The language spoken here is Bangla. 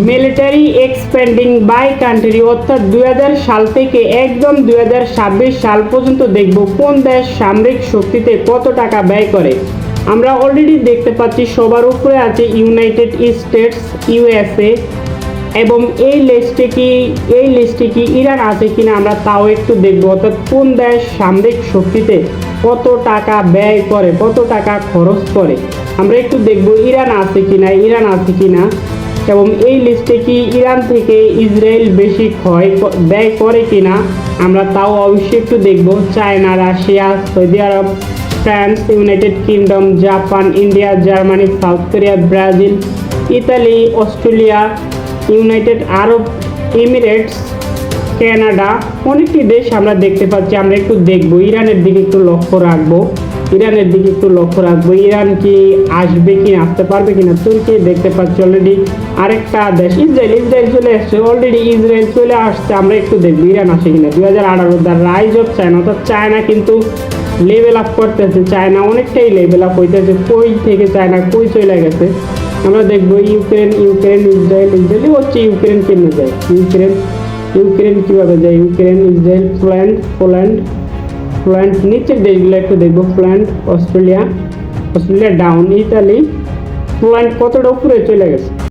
মিলিটারি এক্সপেন্ডিং বাই কান্ট্রি, অর্থাৎ 2000 সাল থেকে একদম 2026 সাল পর্যন্ত দেখব কোন দেশ সামরিক শক্তিতে কত টাকা ব্যয় করে। আমরা অলরেডি দেখতে পাচ্ছি সবার উপরে আছে ইউনাইটেড স্টেটস, ইউএসএ, এবং এই লিস্টে কি ইরান আছে কিনা আমরা তাও একটু দেখব। অর্থাৎ কোন দেশ সামরিক শক্তিতে কত টাকা ব্যয় করে, কত টাকা খরচ করে আমরা একটু দেখব। ইরান আছে কিনা এবং এই লিস্টে কি ইরান থেকে ইসরায়েল বেশি ব্যয় করে কিনা আমরা তাও অবশ্যই একটু দেখব। China, Russia, Saudi Arab, France, United Kingdom, Japan, India, Germany, South Korea, Brazil, Italy, Australia, United Arab Emirates, Canada, অনেকটি দেশ আমরা দেখতে পাচ্ছি। আমরা একটু দেখব, ইরানের দিকে একটু লক্ষ্য রাখবো। ইরান কি আসবে কি আসতে পারবে কিনা। তুর্কি দেখতে পাচ্ছি অলরেডি। আরেকটা দেশ ইসরায়েল চলে আসছে অলরেডি। ইসরায়েল চলে আসছে, আমরা একটু দেখবো ইরান আসে কিনা। 2018 দ্য রাইজ অফ চায়না, অর্থাৎ চায়না কিন্তু লেভেল আপ করতেছে। চায়না অনেকটাই লেভেল আপ হইতেছে। কই থেকে চায়না কই চলে গেছে আমরা দেখবো। ইউক্রেন, ইসরায়েল হচ্ছে। ইউক্রেন কেমনে যায়, ইউক্রেন কিভাবে যায়, ইসরায়েল, পোল্যান্ড, নিচের দেশগুলো একটু দেখবো। Poland, Australia down, Italy, Poland কতটা উপরে চলে গেছে।